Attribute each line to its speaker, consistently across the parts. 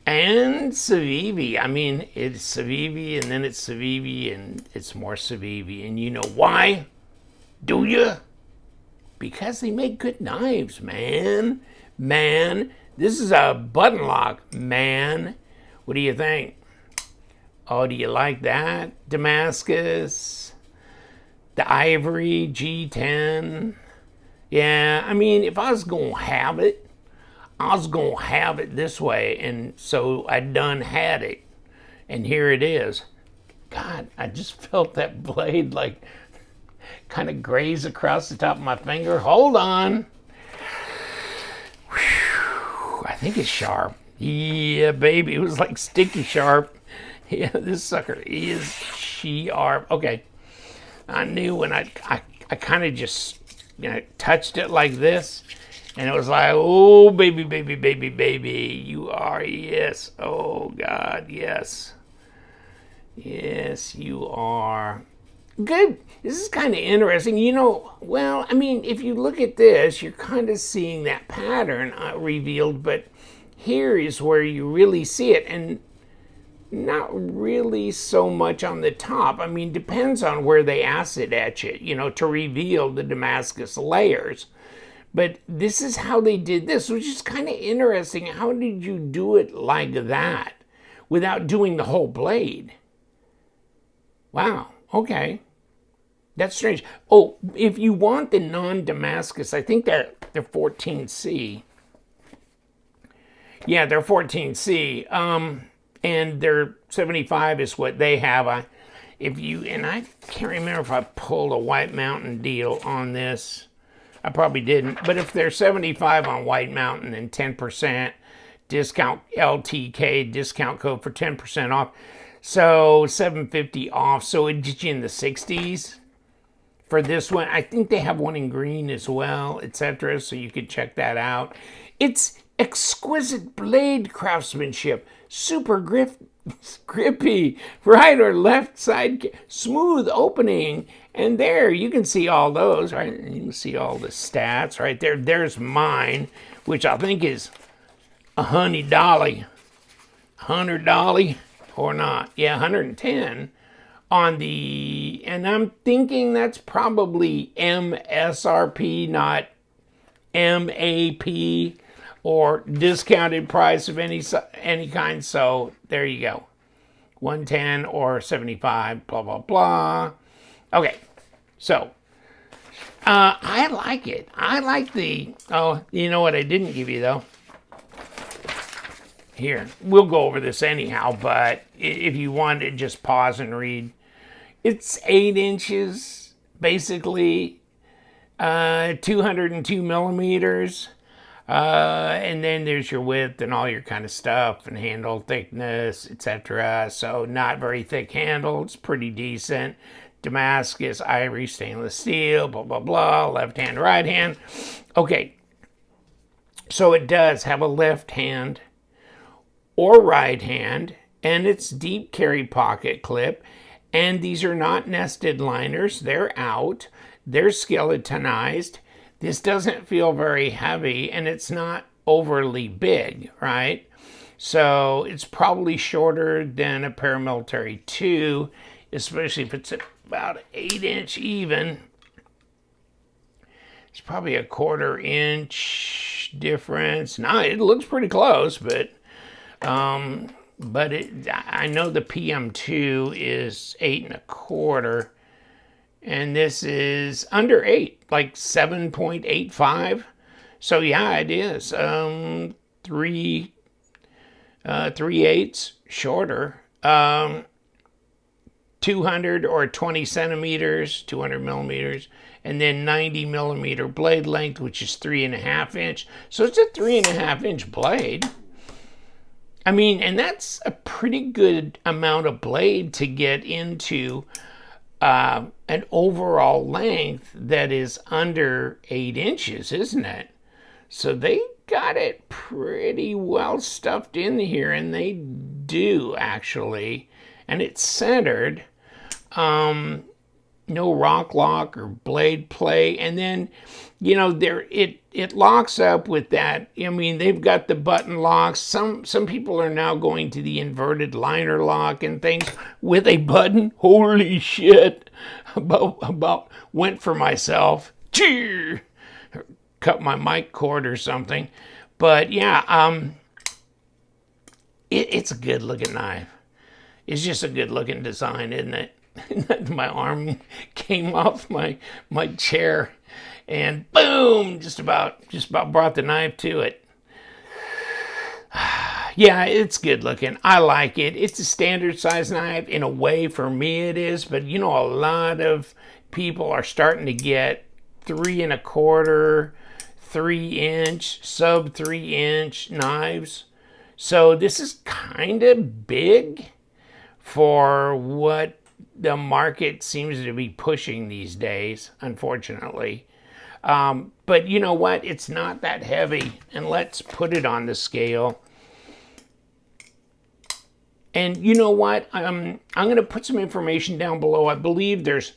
Speaker 1: And Civivi. I mean, it's Civivi, and then it's Civivi, and it's more Civivi. And you know why? Do you? Because they make good knives, man. Man, this is a button lock, man. What do you think? Oh, do you like that? Damascus, the Ivory G10. Yeah, I mean, if I was going to have it, I was going to have it this way. And so I done had it. And here it is. God, I just felt that blade like kind of graze across the top of my finger. Hold on. Whew, I think it's sharp. Yeah, baby. It was like sticky sharp. Yeah, this sucker is sharp. Okay. I knew when I kind of just touched it like this, and it was like, oh, baby, baby, baby, baby, you are, yes. Oh, God, yes. Yes, you are. Good. This is kind of interesting. Well, I mean, if you look at this, you're kind of seeing that pattern revealed, but here is where you really see it, and not really so much on the top. I mean, depends on where they acid etch it, to reveal the Damascus layers. But this is how they did this, which is kind of interesting. How did you do it like that without doing the whole blade? Wow, okay. That's strange. Oh, if you want the non-Damascus, I think they're 14C. Yeah, they're 14C. And their 75 is what they have. And I can't remember if I pulled a White Mountain deal on this. I probably didn't. But if they're 75 on White Mountain and 10% discount, LTK discount code for 10% off, so $750 off. So it gets you in the 60s for this one. I think they have one in green as well, etc. So you could check that out. It's exquisite blade craftsmanship, super grippy, right or left side, smooth opening, and there you can see all those, right? You can see all the stats right there. There's mine, which I think is $100 or not. Yeah, 110 on the, and I'm thinking that's probably MSRP, not MAP, or discounted price of any kind. So there you go, 110 or 75, blah blah blah. Okay, so I like it. I like the, oh, you know what I didn't give you though? Here, we'll go over this anyhow, but if you want to just pause and read, it's 8 inches basically, 202 millimeters. And then there's your width and all your kind of stuff and handle thickness, etc. So not very thick handle. It's pretty decent. Damascus, ivory, stainless steel, blah, blah, blah. Left hand, right hand. Okay. So it does have a left hand or right hand, and it's deep carry pocket clip. And these are not nested liners. They're out. They're skeletonized. This doesn't feel very heavy, and it's not overly big, right? So it's probably shorter than a paramilitary 2, especially if it's about 8 inch even. It's probably a 1/4 inch difference. Now it looks pretty close, but I know the PM2 is 8 1/4. And this is under 8, like 7.85. So yeah, it is 3/8 shorter. 200 or 20 centimeters, 200 millimeters, and then 90 millimeter blade length, which is 3.5 inch. So it's a 3.5 inch blade. I mean, and that's a pretty good amount of blade to get into an overall length that is under 8 inches, isn't it? So they got it pretty well stuffed in here, and they do actually, and it's centered. no rock lock or blade play. And then, you know, it locks up with that. I mean, they've got the button locks. Some people are now going to the inverted liner lock and things with a button. Holy shit! About went for myself. Cheer! Cut my mic cord or something. But yeah, it's a good looking knife. It's just a good looking design, isn't it? My arm came off my chair, and boom! Just about brought the knife to it. Yeah, it's good looking. I like it. It's a standard size knife in a way. For me, it is. But you know, a lot of people are starting to get 3 1/4, 3-inch, sub 3-inch knives. So this is kind of big for what the market seems to be pushing these days, unfortunately. But you know what? It's not that heavy. And let's put it on the scale. And you know what? I'm going to put some information down below. I believe there's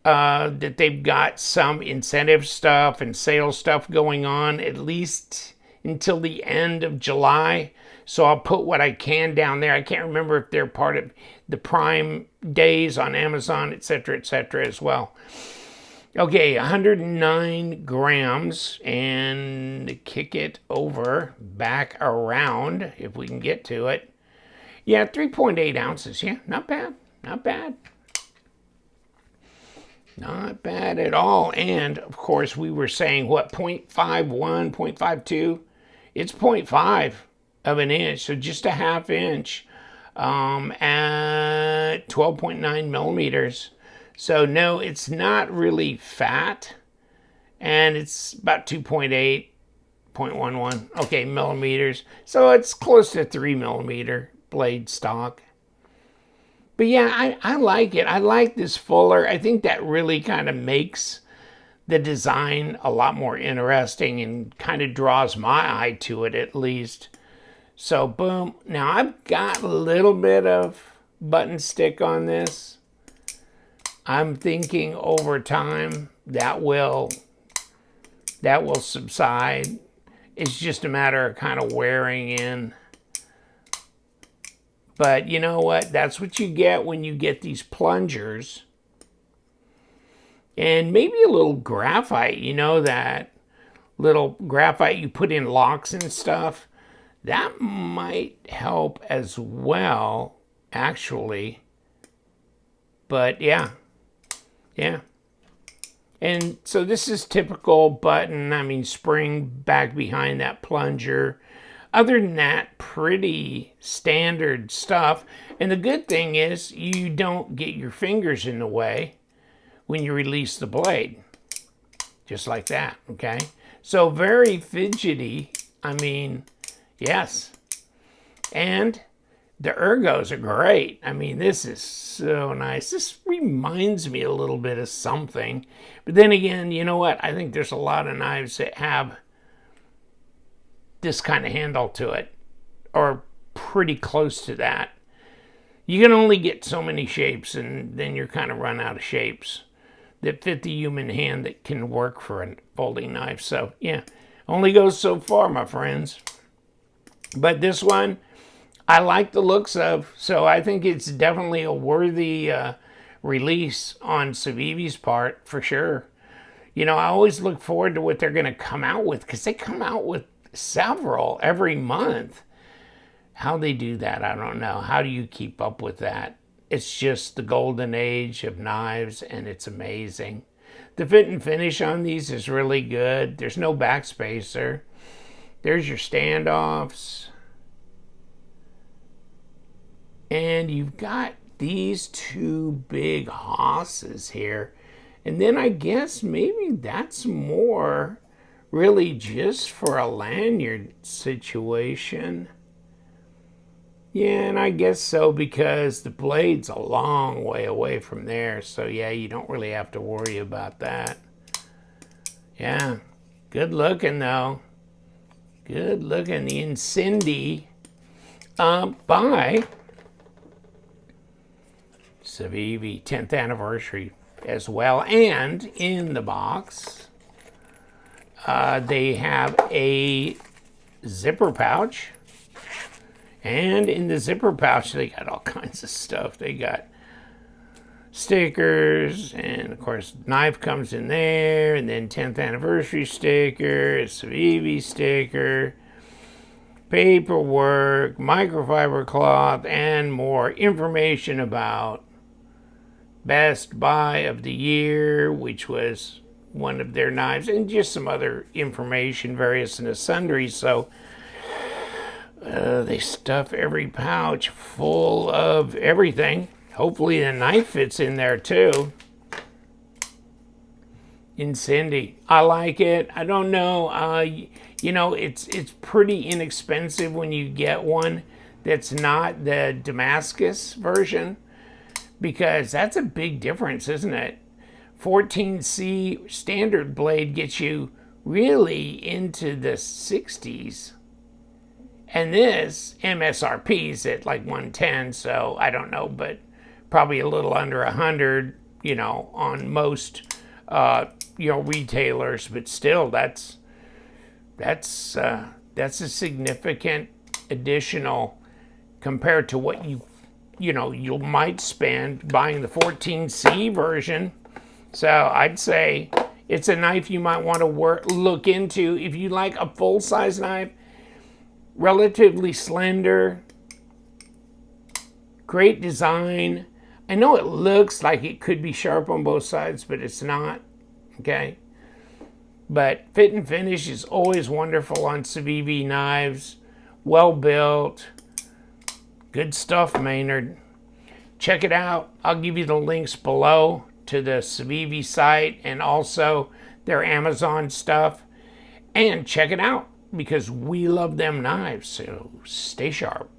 Speaker 1: that they've got some incentive stuff and sales stuff going on, at least until the end of July. So I'll put what I can down there. I can't remember if they're part of the Prime days on Amazon, etc., as well. Okay, 109 grams, and kick it over, back around, if we can get to it. Yeah, 3.8 ounces. Yeah, not bad. Not bad. Not bad at all. And, of course, we were saying, what, 0.51, 0.52? It's 0.5 of an inch, so just a half inch at 12.9 millimeters. So, no, it's not really fat. And it's about 2.8, 0.11, okay, millimeters. So it's close to 3 millimeter blade stock. But yeah, I like it. I like this fuller. I think that really kind of makes the design a lot more interesting and kind of draws my eye to it, at least. So boom. Now I've got a little bit of button stick on this. I'm thinking over time that will subside. It's just a matter of kind of wearing in. But you know what? That's what you get when you get these plungers. And maybe a little graphite, you know, that little graphite you put in locks and stuff. That might help as well, actually. But yeah. And so this is typical button, spring back behind that plunger. Other than that, pretty standard stuff. And the good thing is you don't get your fingers in the way when you release the blade. Just like that, okay? So very fidgety. Yes. And the ergos are great. This is so nice. This reminds me a little bit of something. But then again, you know what? I think there's a lot of knives that have this kind of handle to it, or pretty close to that. You can only get so many shapes, and then you're kind of run out of shapes that fit the human hand that can work for a folding knife. So yeah, only goes so far, my friends. But this one, I like the looks of, so I think it's definitely a worthy release on Civivi's part, for sure. You know, I always look forward to what they're going to come out with, because they come out with several every month. How they do that, I don't know. How do you keep up with that? It's just the golden age of knives, and it's amazing. The fit and finish on these is really good. There's no backspacer. There's your standoffs. And you've got these two big hosses here. And then I guess maybe that's more really just for a lanyard situation. Yeah, and I guess so, because the blade's a long way away from there. So yeah, you don't really have to worry about that. Yeah, good looking though. Good looking. The Incindie by Civivi 10th anniversary as well. And in the box, they have a zipper pouch. And in the zipper pouch, they got all kinds of stuff. They got stickers, and of course, knife comes in there, and then 10th anniversary sticker, a Civivi sticker, paperwork, microfiber cloth, and more information about Best Buy of the Year, which was one of their knives, and just some other information, various and sundry. So they stuff every pouch full of everything. Hopefully the knife fits in there too. Incindie. I like it. I don't know. You know, it's pretty inexpensive when you get one that's not the Damascus version, because that's a big difference, isn't it? 14C standard blade gets you really into the 60s. And this MSRP's at like 110, so I don't know, but probably a little under 100, you know, on most, you know, retailers. But still, that's a significant additional compared to what you know, you might spend buying the 14C version. So I'd say it's a knife you might want to look into if you like a full-size knife, relatively slender, great design. I know it looks like it could be sharp on both sides, but it's not, okay? But fit and finish is always wonderful on Civivi knives. Well built. Good stuff, Maynard. Check it out. I'll give you the links below to the Civivi site and also their Amazon stuff. And check it out, because we love them knives, so stay sharp.